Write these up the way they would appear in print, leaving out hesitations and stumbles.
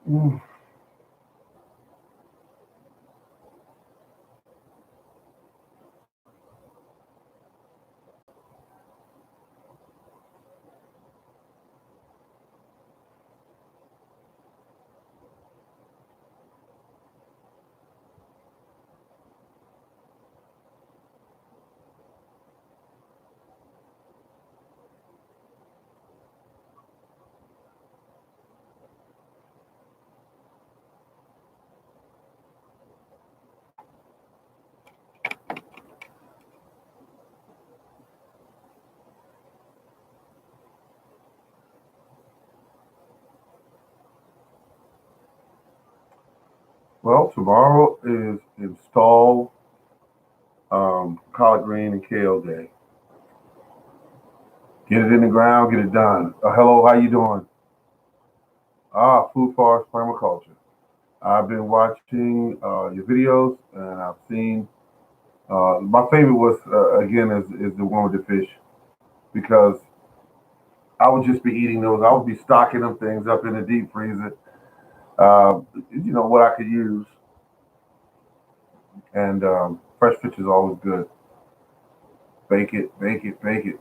Mm. Well, tomorrow is install collard green and kale day. Get it in the ground, get it done. Hello, how you doing? Food forest permaculture. I've been watching your videos, and I've seen. My favorite was again is the one with the fish because I would just be eating those. I would be stocking them things up in the deep freezer. What I could use, and fresh fish is always good. Bake it, bake it, bake it.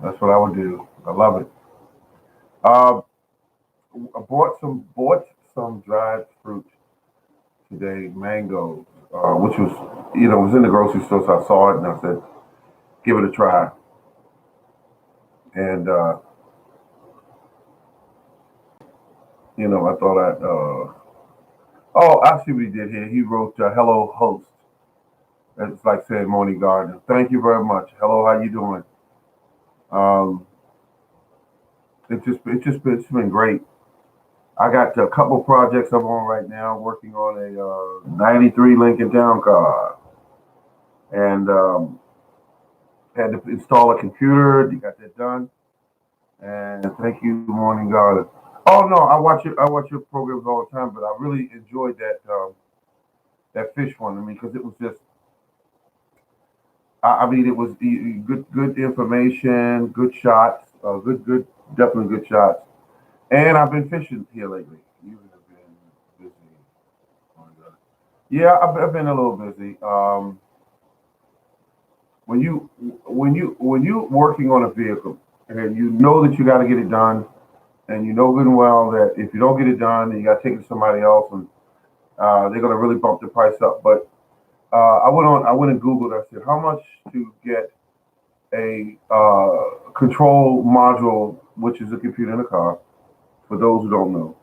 That's what I would do. I love it. Uh, I bought some dried fruit today, mangoes, which was in the grocery store, so I saw it and I said, give it a try. And I thought oh, I see what he did here. He wrote, "Hello, host." It's like saying morning garden. Thank you very much. Hello, how you doing? Um, it's been great. I got a couple projects I'm on right now, working on a '93 Lincoln Town Car, and had to install a computer. You got that done. And thank you, Morning Garden. Oh no, I watch your programs all the time, but I really enjoyed that fish one. I mean, because it was just, I mean, it was good information, good shots, good, definitely good shots. And I've been fishing here lately. You have been busy. Morning Garden. Yeah, I've been a little busy. When you when you working on a vehicle and you know that you got to get it done, and you know good and well that if you don't get it done, then you got to take it to somebody else, and they're going to really bump the price up. But I went and Googled. I said, how much to get a control module, which is a computer in a car, for those who don't know,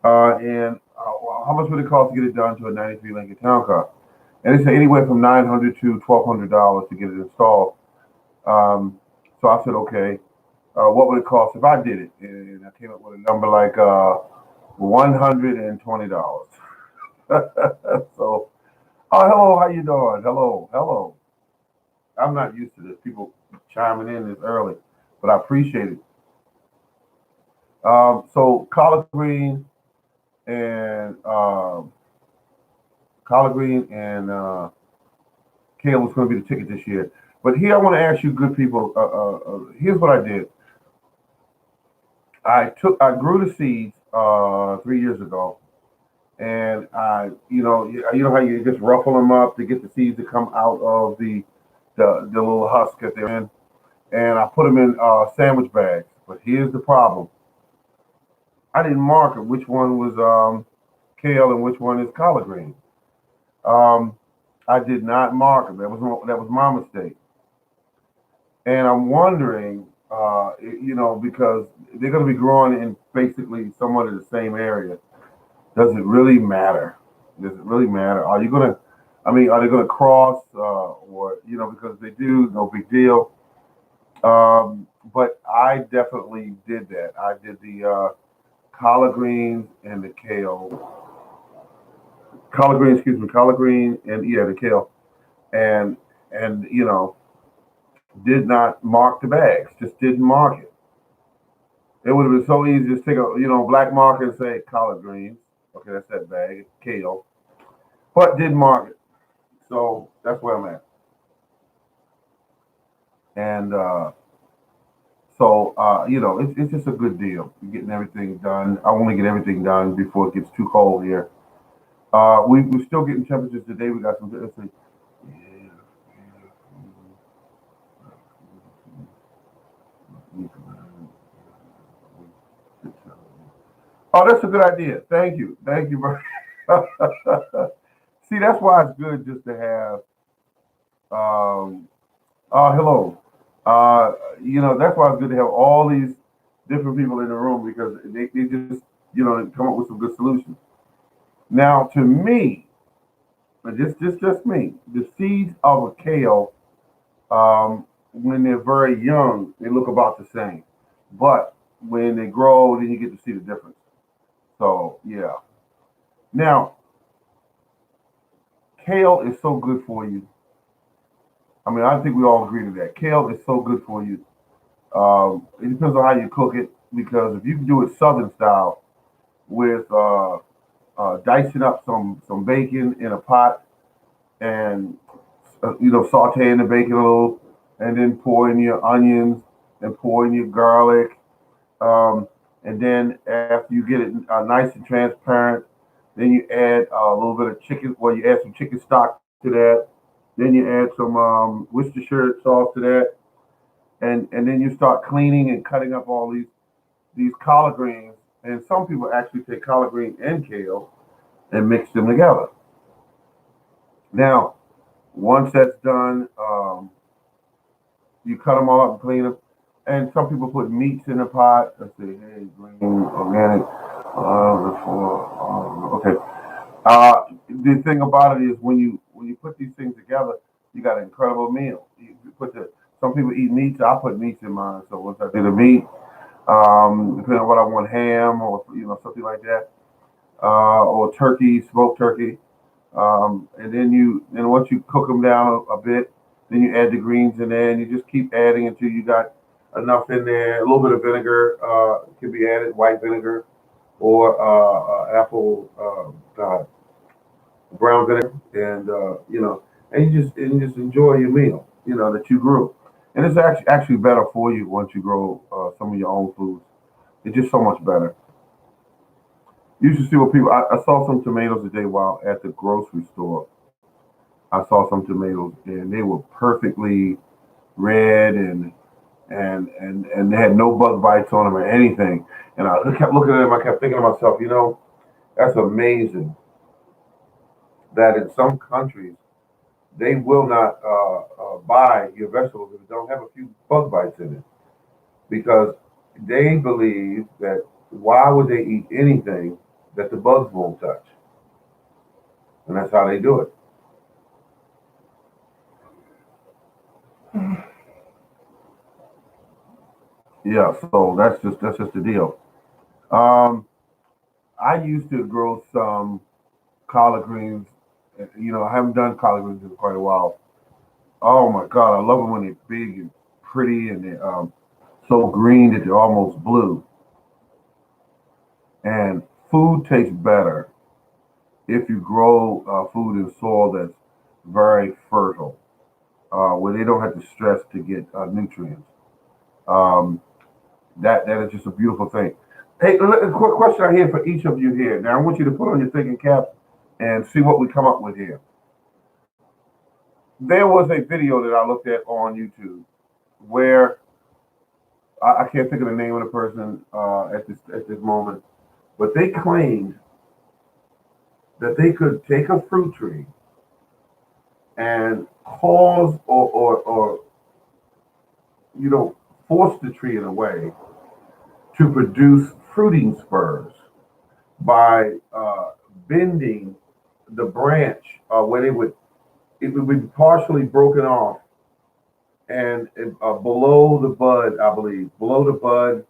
and how much would it cost to get it done to a '93 Lincoln Town Car? And they said anywhere from $900 to $1,200 to get it installed. Um, so I said, okay, what would it cost if I did it? And I came up with a number like $120. So, oh, hello, how you doing? Hello, hello. I'm not used to this. People chiming in this early, but I appreciate it. So and collard green and Kale was going to be the ticket this year. But here I want to ask you, good people. Here's what I did. I grew the seeds 3 years ago, and you know how you just ruffle them up to get the seeds to come out of the little husk that they're in, and I put them in sandwich bags. But here's the problem: I didn't mark it which one was kale and which one is collard green. Um, I did not mark them. That was my mistake, and I'm wondering, because they're going to be growing in basically somewhat of the same area. Does it really matter? Does it really matter? Are you gonna? I mean, are they gonna cross, or because if they do, no big deal. But I definitely did that. I did the collard greens and the kale. Collard greens, excuse me, collard green and yeah, the kale, and did not mark the bags. Just didn't mark it. It would have been so easy to just take a black marker and say collard greens. Okay, that's that bag. Kale, but didn't mark it. So that's where I'm at. And So it's just a good deal. Getting everything done. I want to get everything done before it gets too cold here. We're still getting temperatures today. We got some. Let's see. Yeah, yeah. Oh, that's a good idea. Thank you. Thank you very See, that's why it's good just to have um hello. Uh that's why it's good to have all these different people in the room because they just come up with some good solutions. Now to me, just me, the seeds of a kale, when they're very young, they look about the same. But when they grow, then you get to see the difference. So yeah. Now, kale is so good for you. I mean, I think we all agree to that. Kale is so good for you. It depends on how you cook it because if you can do it southern style with dicing up some bacon in a pot and sauteing the bacon a little, and then pour in your onions and pour in your garlic, um, and then after you get it nice and transparent, then you add a little bit of chicken. Well, you add some chicken stock to that. Then you add some Worcestershire sauce to that, and then you start cleaning and cutting up all these collard greens. And some people actually take collard green and kale and mix them together. Now, once that's done, you cut them all up and clean them. And some people put meats in the pot. Let's see, hey, green, organic, okay. The thing about it is when you put these things together, you got an incredible meal. You put the some people eat meats. I put meats in mine. So once I do the meat, depending on what I want, ham or something like that, or turkey, smoked turkey, and then once you cook them down a bit, then you add the greens in there, and you just keep adding until you got enough in there. A little bit of vinegar can be added, white vinegar or apple brown vinegar, and and you just enjoy your meal, that you grew. And it's actually better for you once you grow some of your own foods. It's just so much better. You should see what people. I saw some tomatoes today while at the grocery store. I saw some tomatoes and they were perfectly red and they had no bug bites on them or anything. And I kept looking at them. I kept thinking to myself, that's amazing that in some countries they will not buy your vegetables if it don't have a few bug bites in it because they believe that why would they eat anything that the bugs won't touch? And that's how they do it. Yeah, so that's just the deal. Um, I used to grow some collard greens. I haven't done collard greens in quite a while. Oh my God, I love them when they're big and pretty and they're so green that they're almost blue. And food tastes better if you grow food in soil that's very fertile, where they don't have to stress to get nutrients. Um, that is just a beautiful thing. Hey, a quick question I have for each of you here. Now I want you to put on your thinking caps and see what we come up with here. There was a video that I looked at on YouTube where I can't think of the name of the person at this moment, but they claimed that they could take a fruit tree and cause or force the tree in a way to produce fruiting spurs by bending the branch where it would be partially broken off and below the bud, I believe, below the bud.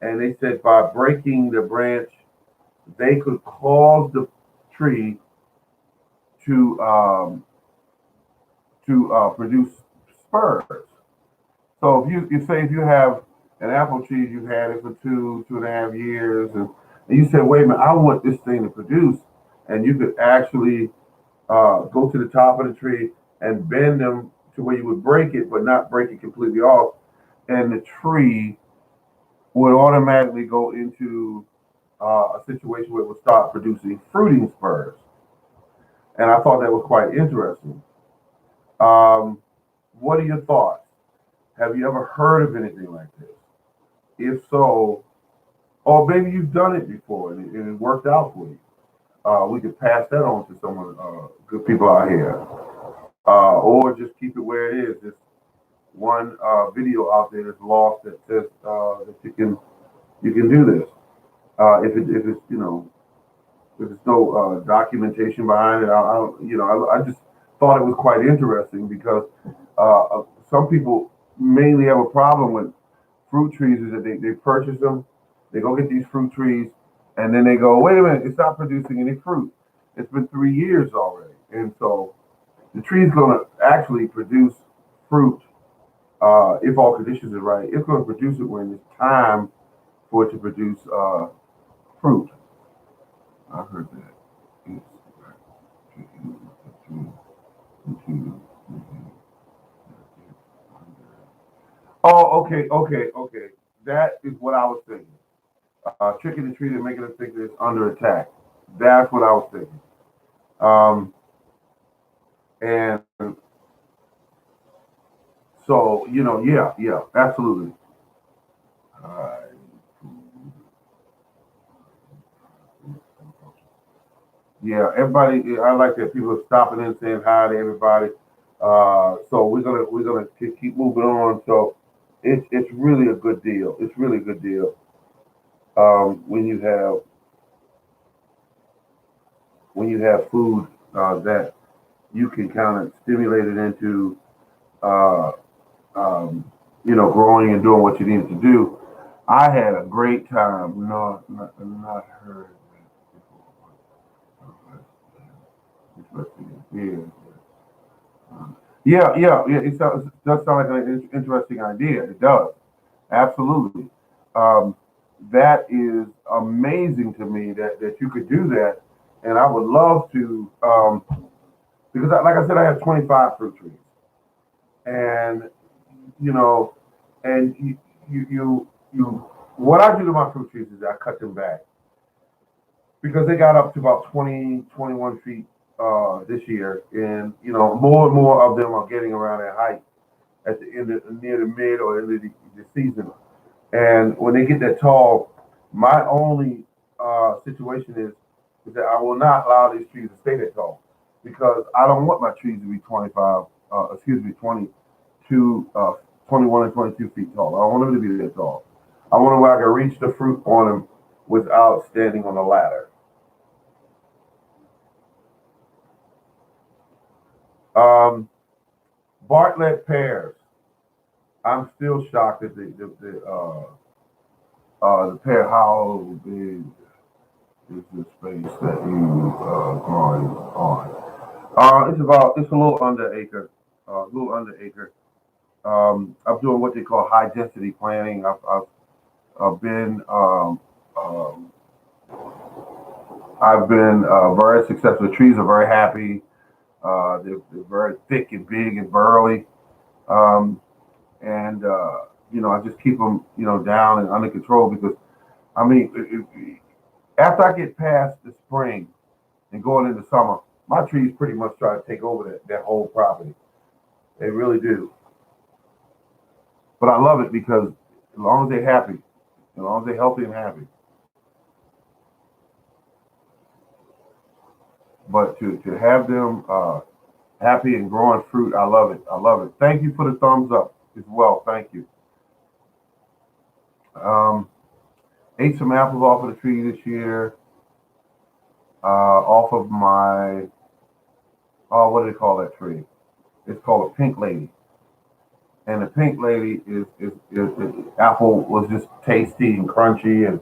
And they said by breaking the branch, they could cause the tree to produce spurs. So if you say if you have an apple tree, you've had it for 2.5 years, and you said, wait a minute, I want this thing to produce, and you could actually go to the top of the tree and bend them to where you would break it, but not break it completely off. and the tree would automatically go into a situation where it would start producing fruiting spurs. And I thought that was quite interesting. Um, what are your thoughts? Have you ever heard of anything like this? If so, or maybe you've done it before and it worked out for you. We could pass that on to someone, good people out here, or just keep it where it is. There's one video out there that's lost that says that you can do this. If it's if there's no documentation behind it, I just thought it was quite interesting because some people mainly have a problem with fruit trees is that they purchase them, they go get these fruit trees, and then they go, wait a minute, it's not producing any fruit. It's been 3 years already, and so the tree's going to actually produce fruit if all conditions are right. It's going to produce it when it's time for it to produce fruit. I heard that. It's Oh, okay, okay, okay. That is what I was thinking. Tricking the tree and making them think that it's under attack. That's what I was thinking. Um, and so, yeah, yeah, absolutely. Uh, yeah, everybody. I like that people are stopping in saying hi to everybody. So we're gonna keep moving on. So it's really a good deal. It's really a good deal when you have food that you can kind of stimulate it into uh, growing and doing what you need to do. I had a great time. No, not heard that before. Yeah, yeah, yeah, yeah. It does sound like an interesting idea. It does. Absolutely. Um, that is amazing to me that you could do that. And I would love to, because like I said, I have 25 fruit trees. And, you know, and you, what I do to my fruit trees is I cut them back because they got up to about 20, 21 feet this year. And, more and more of them are getting around that height at the end of, near the mid or end of the season. And when they get that tall, my only situation is that I will not allow these trees to stay that tall because I don't want my trees to be 25, 22, 21 and 22 feet tall. I don't want them to be that tall. I want them where I can reach the fruit on them without standing on a ladder. Um, Bartlett pears. I'm still shocked at the pear how big is the space that you growing on. It's a little under acre, a little under acre. I'm doing what they call high density planting. I've been um, I've been very successful. The trees are very happy. They're very thick and big and burly. Um, and I just keep them down and under control because I mean after I get past the spring and going into summer, my trees pretty much try to take over that whole property. They really do. But I love it because as long as they're happy, as long as they're healthy and happy. But to have them happy and growing fruit, I love it. I love it. Thank you for the thumbs up as well. Thank you. Um, ate some apples off of the tree this year, off of my, what do they call that tree? It's called a pink lady. And the pink lady apple was just tasty and crunchy, and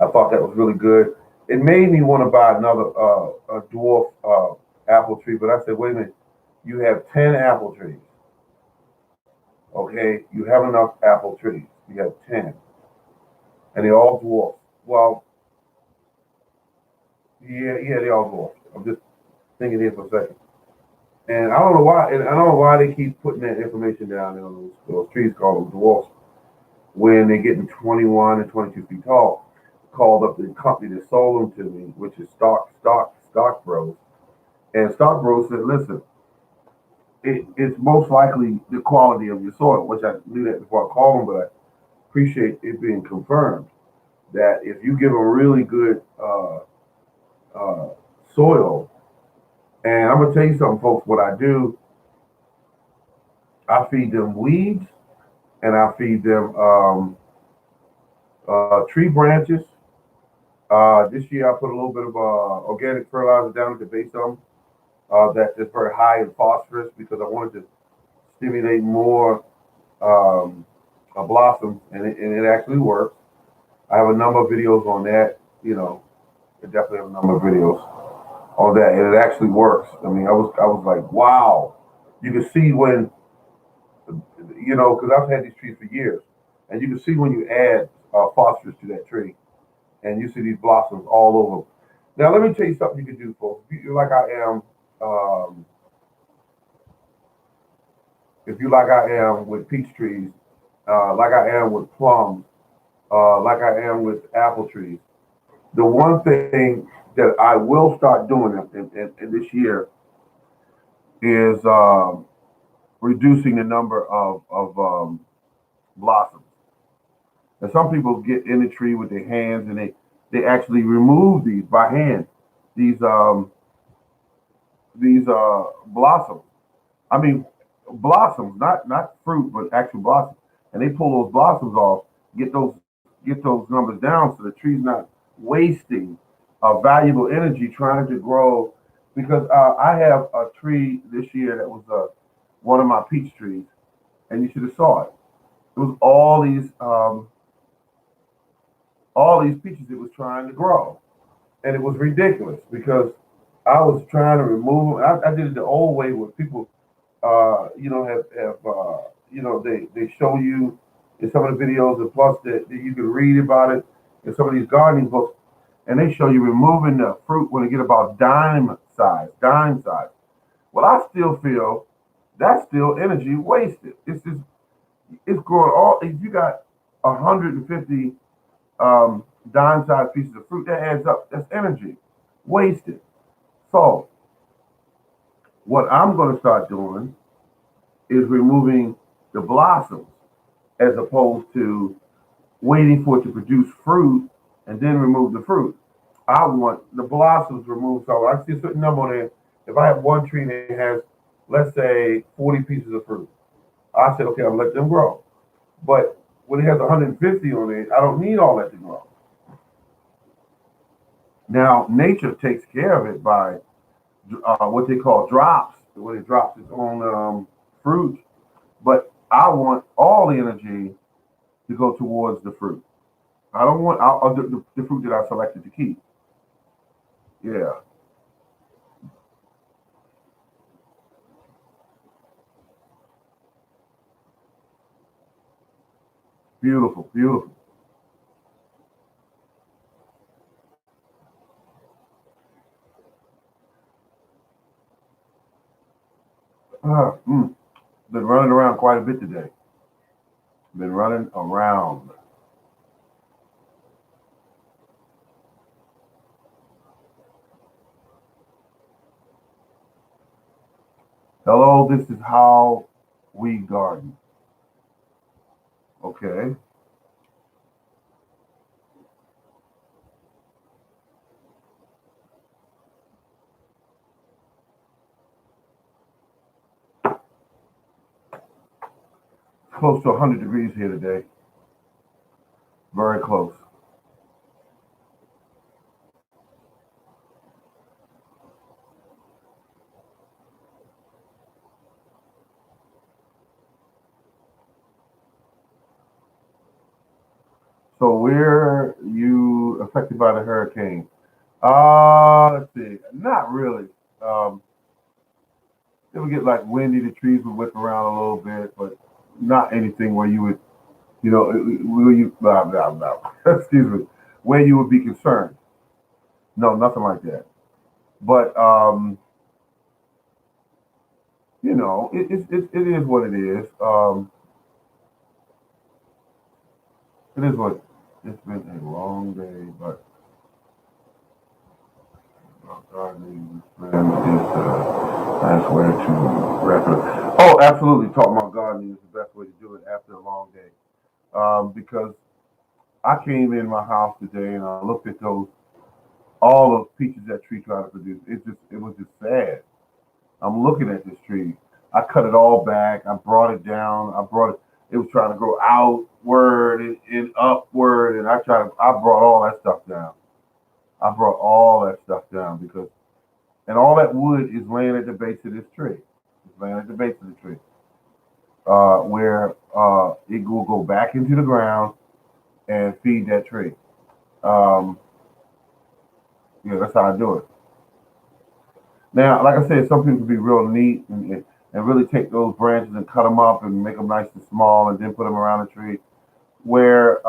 I thought that was really good. It made me want to buy another a dwarf apple tree, but I said, wait a minute, you have 10 apple trees, okay? You have enough apple trees. You have 10, and they're all dwarfs. Well, yeah, yeah, they're all dwarfs. I'm just thinking here for a second. And I don't know why they keep putting that information down there on those trees called them dwarfs. when they get to 21 and 22 feet tall. Called up the company that sold them to me, which is Stock Bros. And Stock Bros said, listen, it's most likely the quality of your soil, which I knew that before I called them, but I appreciate it being confirmed that if you give them really good uh, soil, and I'm gonna tell you something, folks. What I do, I feed them weeds and I feed them tree branches. This year, I put a little bit of organic fertilizer down at the base of them. That is very high in phosphorus because I wanted to stimulate more um, blossoms, and it actually works. I have a number of videos on that. I definitely have a number of videos on that, and it actually works. I mean, I was like, wow. You can see when because I've had these trees for years, and you can see when you add phosphorus to that tree, and you see these blossoms all over. Now, let me tell you something you can do, folks. If you like I am, um, if you like I am with peach trees, like I am with plums, like I am with apple trees. The one thing that I will start doing in this year is reducing the number of blossoms. And some people get in the tree with their hands and they actually remove these by hand. These blossoms. I mean blossoms, not fruit, but actual blossoms. And they pull those blossoms off, get those numbers down so the tree's not wasting valuable energy trying to grow. Because I have a tree this year that was one of my peach trees, and you should have saw it. It was all these peaches it was trying to grow, and it was ridiculous because I was trying to remove them. I did it the old way where people, they show you in some of the videos, and plus that you can read about it in some of these gardening books, and they show you removing the fruit when it get about dime size. Well, I still feel that's still energy wasted. It's growing all. If you got 150 dime-sized pieces of fruit, that adds up. That's energy wasted. So what I'm going to start doing is removing the blossoms as opposed to waiting for it to produce fruit and then remove the fruit. I want the blossoms removed. So I see a certain number on there. If I have one tree that has, let's say, 40 pieces of fruit, I said, okay, I'm gonna let them grow. But when it has 150 on it, I don't need all that to grow. Now, nature takes care of it by what they call drops, when it drops its own fruit. But I want all the energy to go towards the fruit. I don't want the fruit that I selected to keep. Yeah, beautiful, beautiful. Uh, mm, been running around quite a bit today. Been running around. Hello, this is how we garden. Okay, close to 100 degrees here today. Very close. So where you affected by the hurricane? Let's see. Not really. Um, it would get like windy. The trees would whip around a little bit, but not anything where you would, where you blah blah blah. Excuse me, where you would be concerned. No, nothing like that. But it is what it is. It is what it's been a long day, but gardening friends is the nice way to wrap it up. Oh, absolutely. Talking about gardening is the best way to do it after a long day. Because I came in my house today and I looked at those all the peaches that tree tried to produce. It was just sad. I'm looking at this tree. I cut it all back. I brought it down. I brought it. It was trying to grow outward and upward, and I brought all that stuff down. I brought all that stuff down because, and all that wood is laying at the base of this tree. It's laying at the base of the tree, where it will go back into the ground and feed that tree. Um, yeah, that's how I do it. Now, like I said, some people can be real neat and really take those branches and cut them up and make them nice and small and then put them around the tree. Where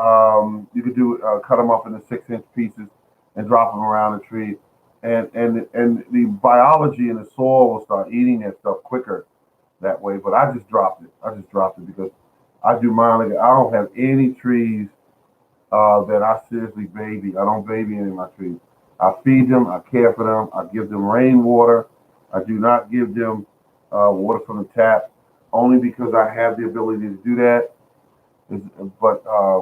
you could do cut them up into 6-inch pieces and drop them around the tree, and the biology in the soil will start eating that stuff quicker that way. But I just dropped it. I just dropped it because I do mine. Like, I don't have any trees that I seriously baby. I don't baby any of my trees. I feed them. I care for them. I give them rainwater. I do not give them water from the tap, only because I have the ability to do that. But I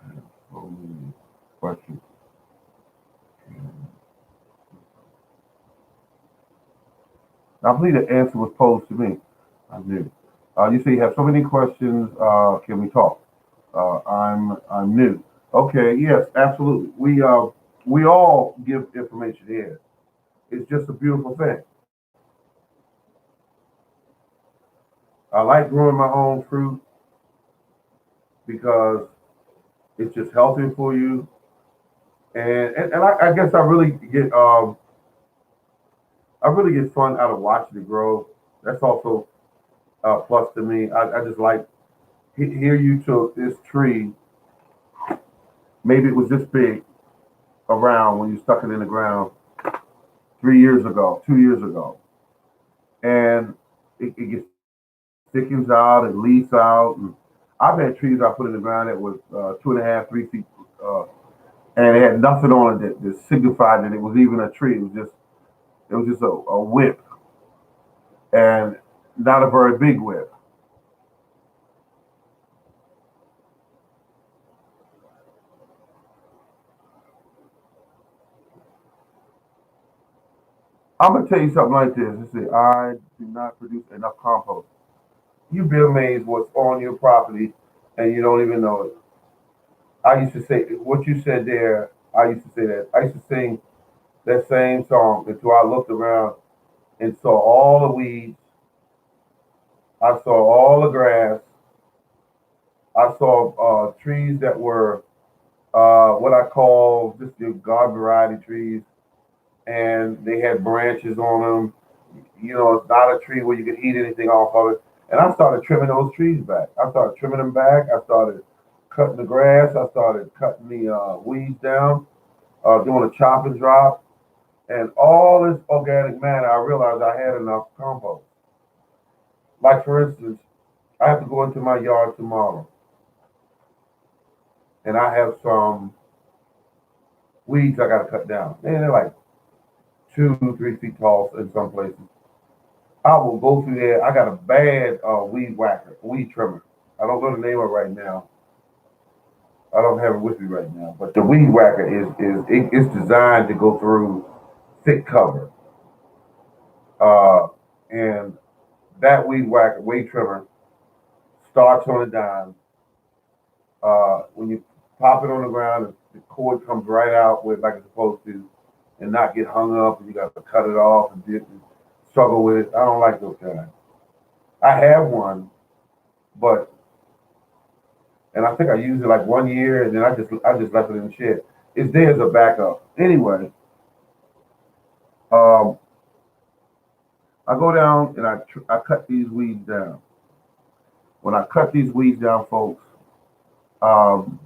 have so many questions. I believe the answer was posed to me. I knew. You say you have so many questions. Can we talk? I'm new. Okay. Yes, absolutely. We all give information here. It's just a beautiful thing. I like growing my own fruit because it's just healthy for you, and I guess I really get fun out of watching it grow. That's also a plus to me. I just like here you took this tree. Maybe it was this big around when you stuck it in the ground 3 years ago, 2 years ago, and it gets thickens out, it leaves out. And I've had trees I put in the ground that was 2.5, 3 feet, uh, and it had nothing on it that signified that it was even a tree. It was just a whip, and not a very big whip. I'm gonna tell you something like this. You see, I do not produce enough compost. You be amazed what's on your property, and you don't even know it. I used to say what you said there. I used to say that. I used to sing that same song until I looked around and saw all the weeds. I saw all the grass. I saw trees that were what I call just the garden variety trees, and they had branches on them. You know, it's not a tree where you can eat anything off of it. And I started trimming those trees back. I started trimming them back. I started cutting the grass. I started cutting the weeds down, doing a chop and drop. And all this organic matter, I realized I had enough compost. Like, for instance, I have to go into my yard tomorrow, and I have some weeds I got to cut down. And they're like 2, 3 feet tall in some places. I will go through there. I got a bad weed whacker, weed trimmer. I don't know the name of it right now. I don't have it with me right now. But the weed whacker it's designed to go through thick cover. And that weed whacker, weed trimmer starts on a dime. When you pop it on the ground, the cord comes right out where like it's supposed to, and not get hung up, and you got to cut it off and struggle with it. I don't like those guys. I have one, but and I think I used it like 1 year, and then I just left it in the shed. It's there as a backup. Anyway, um, I go down and I cut these weeds down. When I cut these weeds down, folks, um,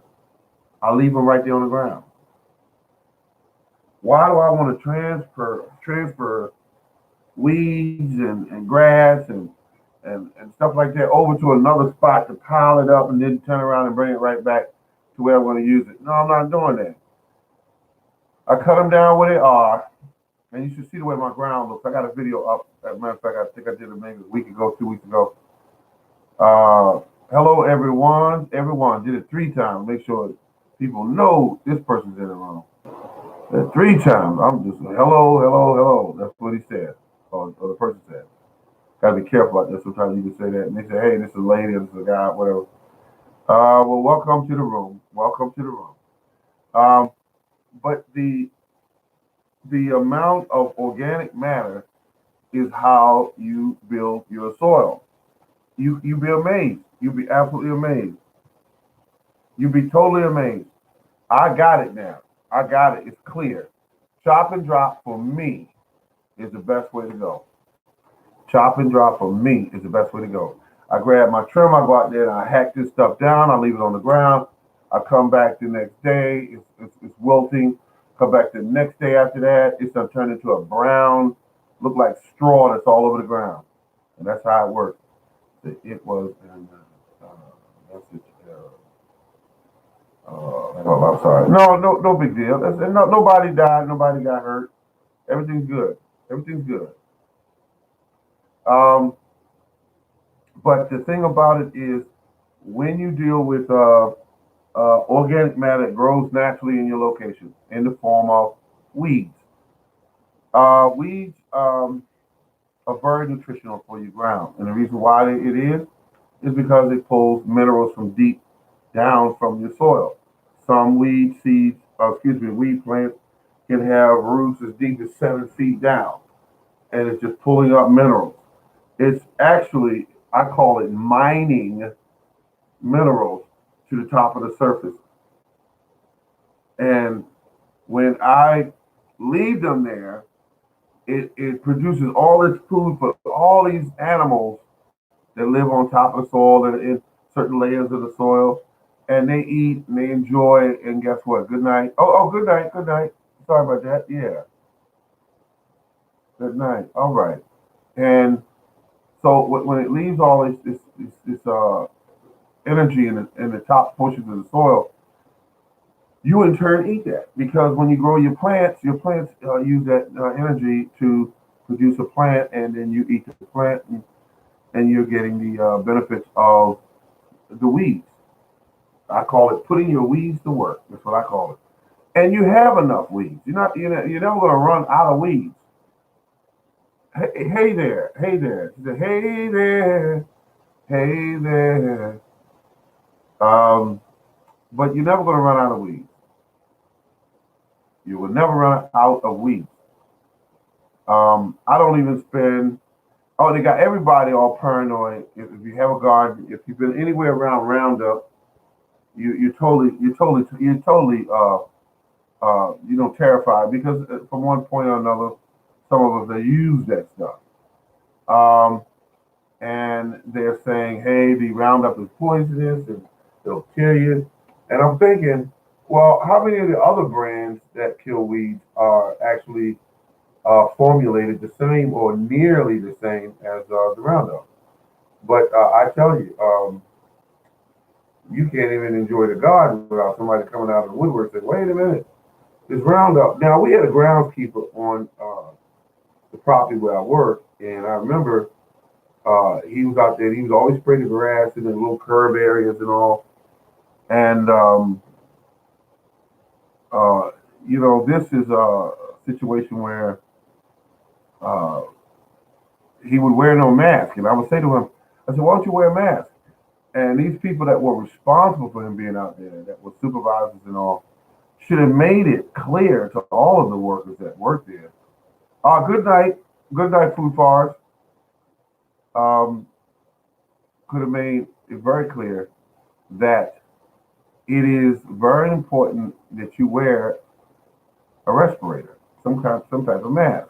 I leave them right there on the ground. Why do I want to transfer weeds and grass and stuff like that over to another spot to pile it up and then turn around and bring it right back to where I'm going to use it. No, I'm not doing that. I cut them down where they are, and you should see the way my ground looks. I got a video up. As a matter of fact, I think I did it maybe a week ago, 2 weeks ago. Hello, everyone. Everyone did it 3 times. Make sure people know this person's in the room. 3 times. I'm just hello, hello, hello. That's what he said, or the person said. Gotta be careful about that. Sometimes you can say that, and they say, "Hey, this is a lady, this is a guy, whatever." Well, welcome to the room. Welcome to the room. Um, but the amount of organic matter is how you build your soil. You be amazed. You'll be absolutely amazed. You'll be totally amazed. I got it now. I got it. It's clear. Chop and drop for me is the best way to go. Chop and drop for me is the best way to go. I grab my trim, I go out there and I hack this stuff down, I leave it on the ground. I come back the next day, it's wilting. Come back the next day after that, it's gonna turn into a brown, look like straw that's all over the ground. And that's how it works. It was, that's it. Oh, I'm sorry. No big deal. Nobody died, nobody got hurt. Everything's good. Everything's good. Um, but the thing about it is, when you deal with organic matter that grows naturally in your location in the form of weeds, weeds are very nutritional for your ground, and the reason why it is because it pulls minerals from deep down from your soil. Some weed seeds, weed plants can have roots as deep as 7 feet down, and it's just pulling up minerals. It's actually, I call it mining minerals to the top of the surface. And when I leave them there, it produces all this food for all these animals that live on top of the soil and in certain layers of the soil. And they eat and they enjoy. And guess what? Good night. Oh, good night. Good night. Sorry about that. Yeah. Good night. All right. And so when it leaves all this energy in the top portions of the soil, you in turn eat that because when you grow your plants use that energy to produce a plant, and then you eat the plant, and you're getting the benefits of the weeds. I call it putting your weeds to work. That's what I call it. And you have enough weeds. You're never going to run out of weeds. Hey there, hey there. She said, hey there, hey there. But you're never going to run out of weeds. You will never run out of weeds. I don't even spend. Oh, they got everybody all paranoid. If you have a garden, if you've been anywhere around Roundup, terrified because from one point or another, some of us they use that stuff. Um, and they're saying, hey, the Roundup is poisonous and it'll kill you. And I'm thinking, well, how many of the other brands that kill weeds are actually formulated the same or nearly the same as the Roundup? But I tell you, you can't even enjoy the garden without somebody coming out of the woodwork and saying, wait a minute, this Roundup. Now, we had a groundskeeper on the property where I work, and I remember he was out there. He was always spraying the grass in the little curb areas and all. And, this is a situation where uh, he would wear no mask. And I would say to him, I said, why don't you wear a mask? And these people that were responsible for him being out there, that were supervisors and all, should have made it clear to all of the workers that work there. Good night, food forest. Um, could have made it very clear that it is very important that you wear a respirator, some type of mask.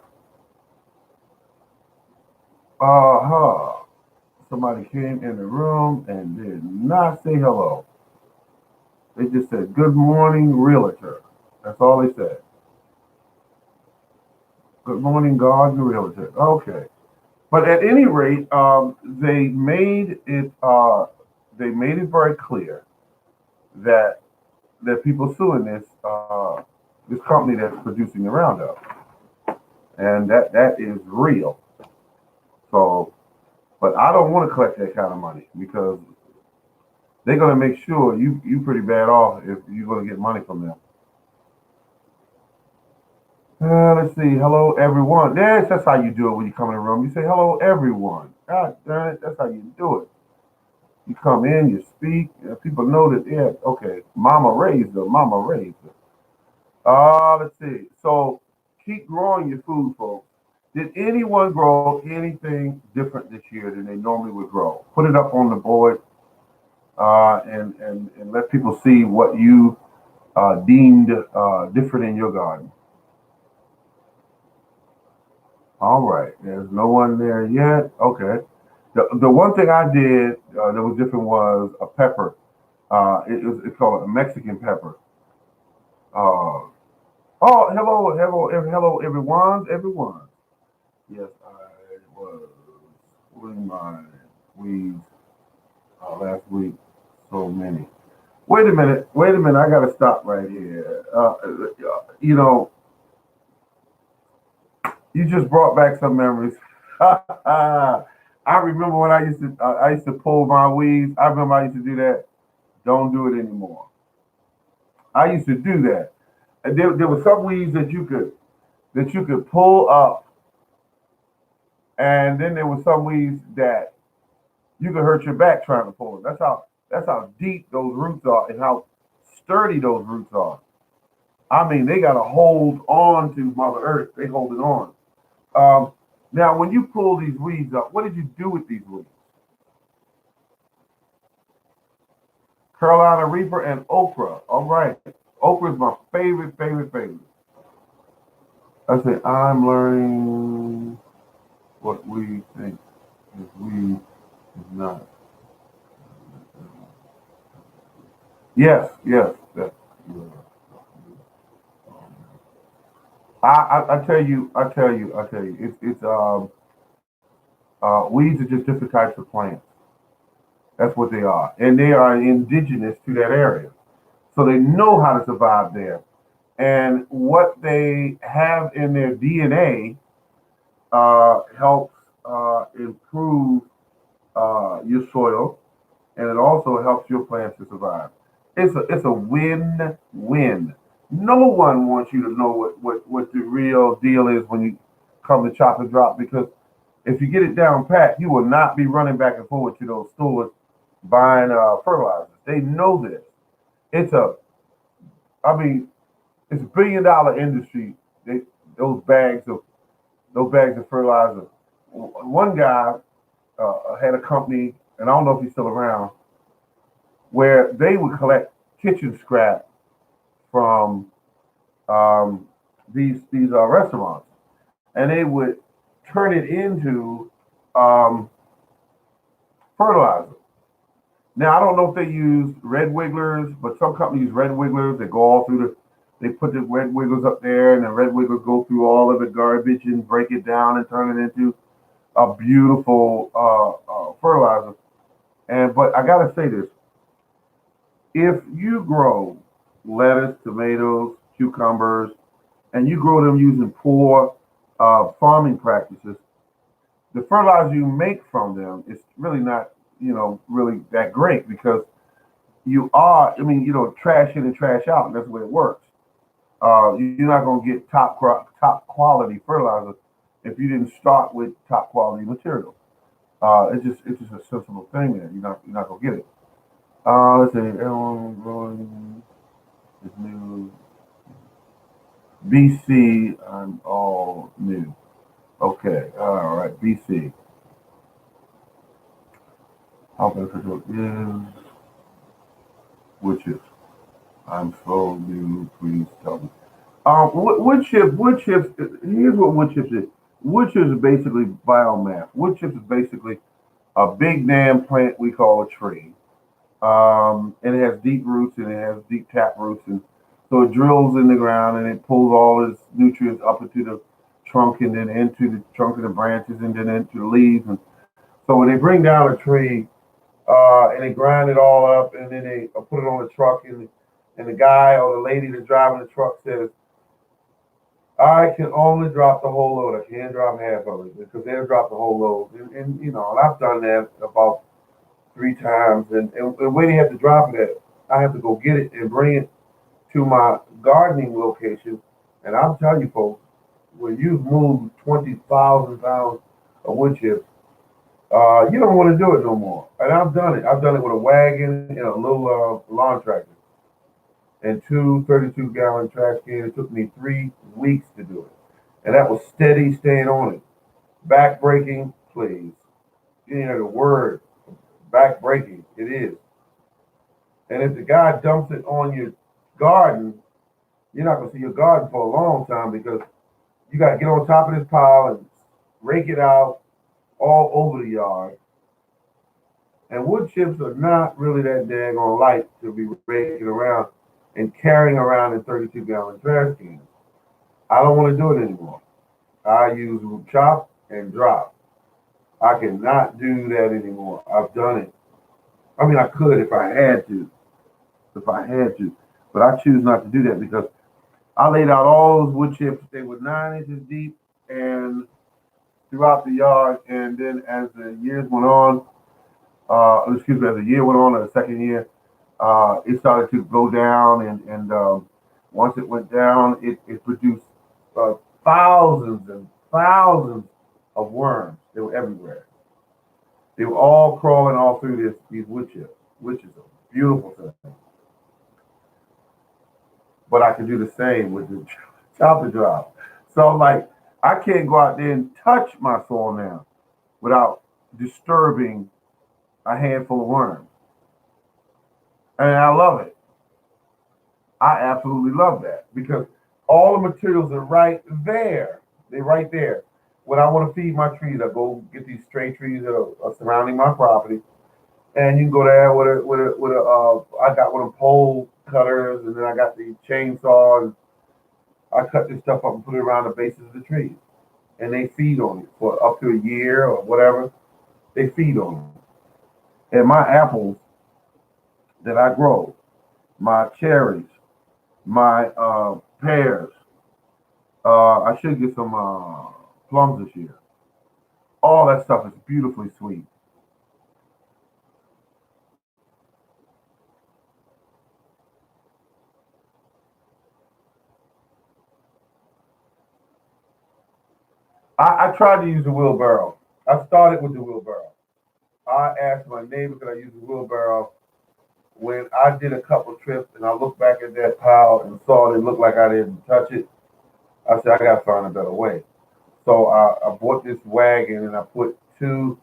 Uh-huh. Somebody came in the room and did not say hello. They just said, good morning, realtor. That's all they said. Good morning, God, the realtor. Okay. But at any rate, they made it very clear that people suing this company that's producing the Roundup, and that is real. So, but I don't want to collect that kind of money because they're gonna make sure you pretty bad off if you're gonna get money from them. Let's see. Hello, everyone. Yes, that's how you do it when you come in the room. You say hello, everyone. God damn it, that's how you do it. You come in, you speak, and people know that. Yeah, okay. Mama raised her. Mama raised her. Let's see. So keep growing your food, folks. Did anyone grow anything different this year than they normally would grow? Put it up on the board and let people see what you deemed different in your garden. All right. There's no one there yet. Okay. The one thing I did that was different was a pepper. It's called a Mexican pepper. Uh, oh, hello, everyone. Yes, I was with my weeds last week. So many. Wait a minute. I got to stop right here. You know, you just brought back some memories. I remember when I used to pull my weeds. I remember I used to do that. Don't do it anymore. I used to do that. And there were some weeds that you could pull up, and then there were some weeds that you could hurt your back trying to pull it. That's how deep those roots are and how sturdy those roots are. I mean, they got to hold on to Mother Earth. They hold it on. Um, Now, when you pull these weeds up, what did you do with these weeds? Carolina Reaper and okra. All right. Okra is my favorite. I said, I'm learning what we think is we is not. Yes. I tell you. Weeds are just different types of plants. That's what they are, and they are indigenous to that area, so they know how to survive there. And what they have in their DNA helps improve your soil, and it also helps your plants to survive. It's a win-win. No one wants you to know what the real deal is when you come to chop and drop because if you get it down pat, you will not be running back and forth to those stores buying fertilizers. They know this. It's a, I mean, it's $1 billion industry. They, those bags of fertilizer. One guy had a company, and I don't know if he's still around, where they would collect kitchen scrap from these restaurants, and they would turn it into um, fertilizer. Now I don't know if they use red wigglers, but some companies use red wigglers. They go all through they put the red wigglers up there, and the red wigglers go through all of the garbage and break it down and turn it into a beautiful fertilizer. And but I gotta say this: if you grow lettuce, tomatoes, cucumbers, and you grow them using poor farming practices, the fertilizer you make from them is really not, really that great because I mean, trash in and trash out, and that's the way it works. You're not going to get top quality fertilizer if you didn't start with top quality material. It's just a sensible thing there. You're not going to get it. Let's see. Everyone growing is new. BC, I'm all new. Okay, all right, BC. How beneficial is which is? I'm so new. Please tell me. Wood chips. Here's what wood chips is. Wood chips is basically biomass. Wood chips is basically a big damn plant we call a tree. And it has deep roots and it has deep tap roots, and so it drills in the ground and it pulls all its nutrients up into the trunk and then into the trunk of the branches and then into the leaves. And so when they bring down a tree and they grind it all up and then they put it on the truck and the guy or the lady that's driving the truck says, I can only drop the whole load. I can't drop half of it because they'll drop the whole load. And you know, and I've done that about 3 times. And the way they have to drop it at, I have to go get it and bring it to my gardening location. And I'll tell you folks, when you've moved 20,000 pounds of wood chips, you don't want to do it no more. And I've done it. I've done it with a wagon and a little lawn tractor and two 32-gallon trash cans. It took me 3 weeks to do it. And that was steady staying on it. Back breaking, please. You know the word, back breaking. It is. And if the guy dumps it on your garden, you're not going to see your garden for a long time because you got to get on top of this pile and rake it out all over the yard. And wood chips are not really that daggone light to be raking around and carrying around in 32-gallon trash cans. I don't want to do it anymore. I use chop and drop. I cannot do that anymore. I've done it. I mean, I could if I had to. But I choose not to do that because I laid out all those wood chips. They were 9 inches deep and throughout the yard. And then as the years went on, as the year went on, or the second year, it started to go down. And once it went down, it produced thousands and thousands of worms. They were everywhere. They were all crawling all through these wood chips, which is a beautiful thing. But I can do the same with the chopper drop. So like I can't go out there and touch my soil now without disturbing a handful of worms. And I love it. I absolutely love that because all the materials are right there. They're right there. When I want to feed my trees, I go get these stray trees that are surrounding my property. And you can go there I got one of them pole cutters, and then I got the chainsaw, and I cut this stuff up and put it around the bases of the trees. And they feed on it for up to a year or whatever. They feed on it. And my apples that I grow, my cherries, my pears, I should get some plums this year. All that stuff is beautifully sweet. I tried to use the wheelbarrow. I started with the wheelbarrow. I asked my neighbor could I use the wheelbarrow when I did a couple trips and I looked back at that pile and saw it looked like I didn't touch it. I said, I got to find a better way. So I bought this wagon and I put two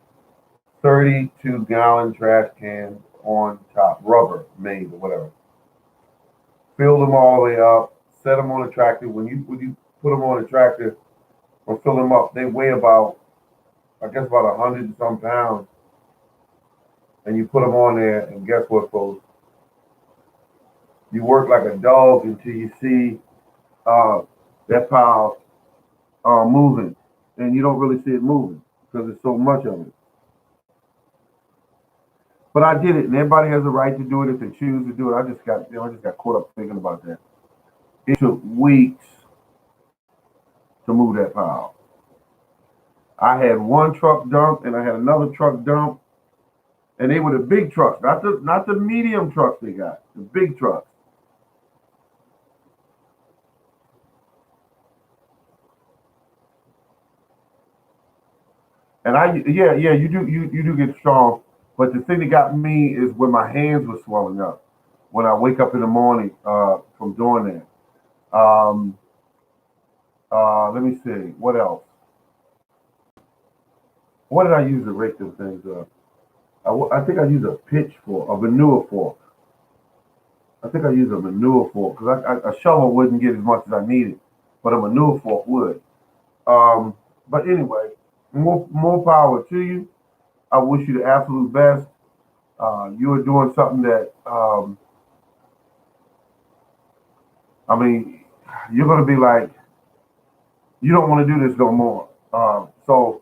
32-gallon trash cans on top, rubber made or whatever. Filled them all the way up, set them on a tractor. When you put them on a tractor or fill them up, they weigh about, I guess, about 100 and some pounds. And you put them on there, and guess what, folks? You work like a dog until you see that pile moving, and you don't really see it moving because there's so much of it. But I did it, and everybody has a right to do it if they choose to do it. I just got caught up thinking about that. It took weeks to move that pile. I had one truck dump, and I had another truck dump, and they were the big trucks, not the medium trucks they got, the big trucks. And you do get strong. But the thing that got me is when my hands were swelling up when I wake up in the morning from doing that. Let me see. What else? What did I use to rake them things up? I think I used a pitchfork, a manure fork. I think I used a manure fork because a shovel wouldn't get as much as I needed, but a manure fork would. But anyway, more power to you. I wish you the absolute best. You are doing something that, I mean, you're going to be like, You don't want to do this no more. So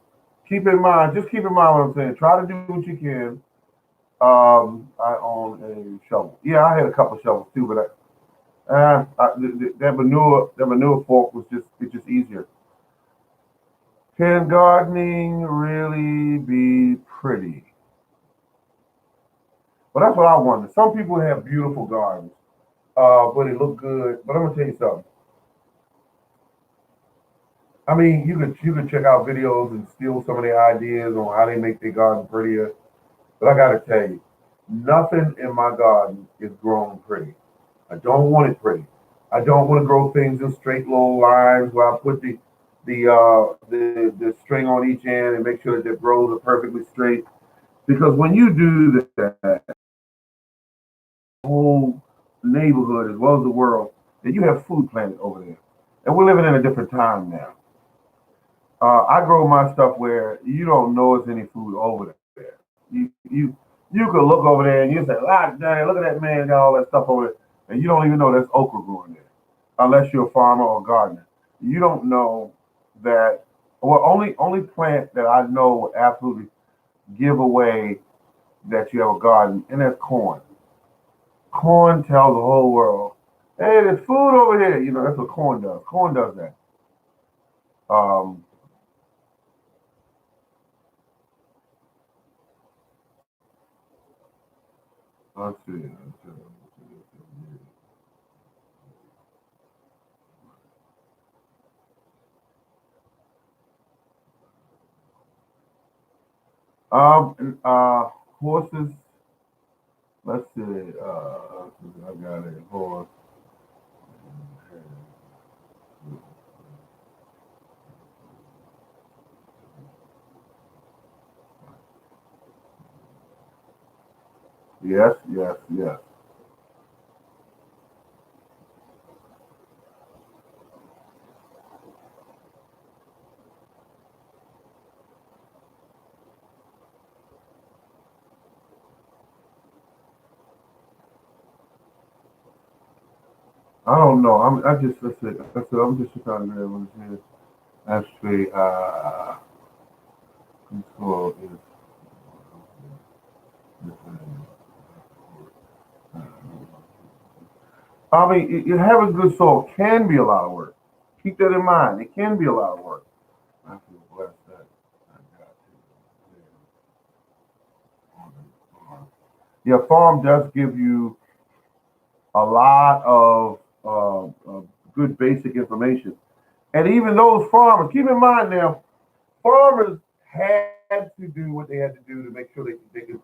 just keep in mind what I'm saying. Try to do what you can. I own a shovel. Yeah, I had a couple of shovels too, but that manure fork it's just easier. Can gardening really be pretty? Well, that's what I wonder. Some people have beautiful gardens, but they look good. But I'm gonna tell you something. I mean, you could check out videos and steal some of their ideas on how they make their garden prettier. But I gotta tell you, nothing in my garden is grown pretty. I don't want it pretty. I don't want to grow things in straight little lines where I put the string on each end and make sure that the rows are perfectly straight. Because when you do that, the whole neighborhood as well as the world, that you have food planted over there. And we're living in a different time now. I grow my stuff where you don't know it's any food over there. You could look over there and you say, "Ah, dang, look at that man got all that stuff over there," and you don't even know there's okra growing there, unless you're a farmer or a gardener. You don't know that. Well, only plant that I know will absolutely give away that you have a garden, and that's corn. Corn tells the whole world, "Hey, there's food over here." You know that's what corn does. Corn does that. Um, let's see. Horses. Let's see. I got a horse. Yes, yes, yes. I don't know. I just let's see, I'm just trying to remember what it is. Actually, control I mean, having good soil can be a lot of work. Keep that in mind. It can be a lot of work. I feel blessed that I got to. Yeah, farm does give you a lot of good basic information. And even those farmers, keep in mind now, farmers had to do what they had to do to make sure they could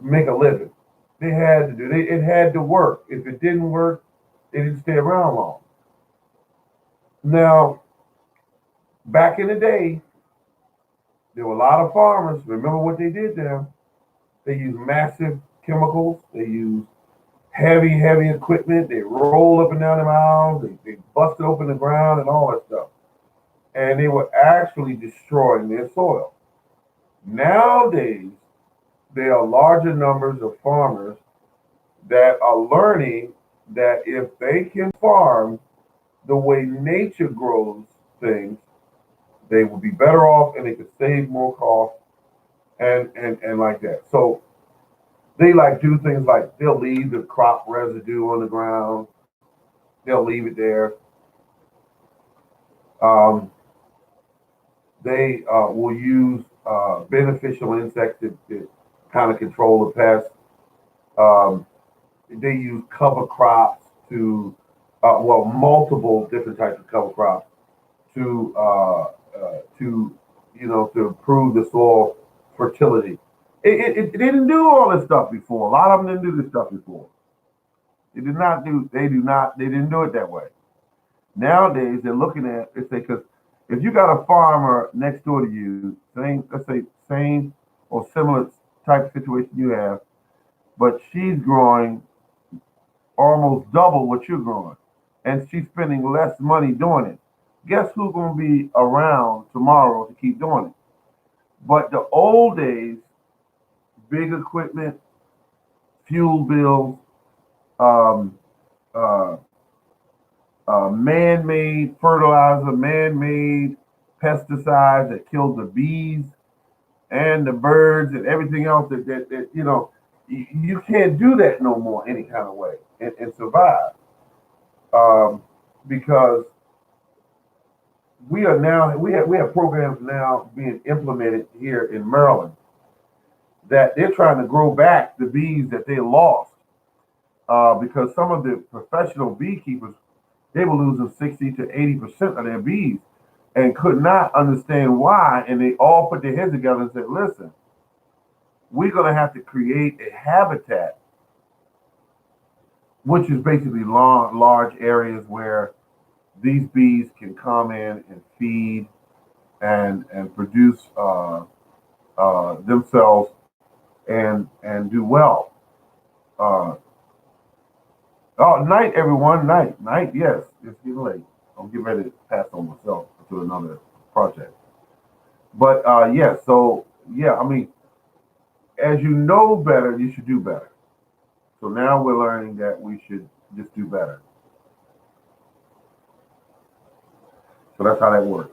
make a living. They had to do it had to work. If it didn't work, they didn't stay around long. Now, back in the day, there were a lot of farmers. Remember what they did there? They used massive chemicals. They used heavy equipment. They rolled up and down the mounds. They busted open the ground and all that stuff. And they were actually destroying their soil. Nowadays, there are larger numbers of farmers that are learning that if they can farm the way nature grows things, they will be better off and they could save more cost and like that. So they like do things like they'll leave the crop residue on the ground, they'll leave it there. Um, they will use beneficial insects to kind of control the pest. Um, they use cover crops multiple different types of cover crops to improve the soil fertility. It didn't do all this stuff before. A lot of them didn't do this stuff before. They did not do. They do not. They didn't do it that way. Nowadays, they're looking at they say because if you got a farmer next door to you, same or similar type of situation you have, but she's growing almost double what you're growing, and she's spending less money doing it. Guess who's going to be around tomorrow to keep doing it? But the old days, big equipment, fuel bills, um, uh, man-made fertilizer, man-made pesticides that kill the bees and the birds and everything else that you can't do that no more any kind of way and survive. Um, because we have programs now being implemented here in Maryland that they're trying to grow back the bees that they lost, because some of the professional beekeepers, they were losing 60 to 80% of their bees and could not understand why. And they all put their heads together and said, listen, we're going to have to create a habitat, which is basically large areas where these bees can come in and feed and produce themselves and do well. Uh, oh, night, everyone. Night. Yes, it's getting late. I'm getting ready to pass on myself to another project. But yeah, so yeah, I mean, as you know better, you should do better. So now we're learning that we should just do better. So that's how that works.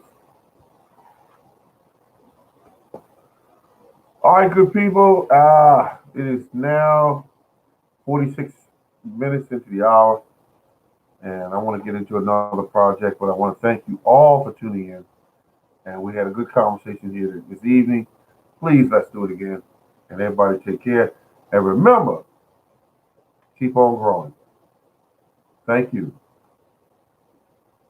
All right, good people. It is now 46 minutes into the hour, and I want to get into another project, but I want to thank you all for tuning in. And we had a good conversation here this evening. Please, let's do it again. And everybody take care. And remember, keep on growing. Thank you.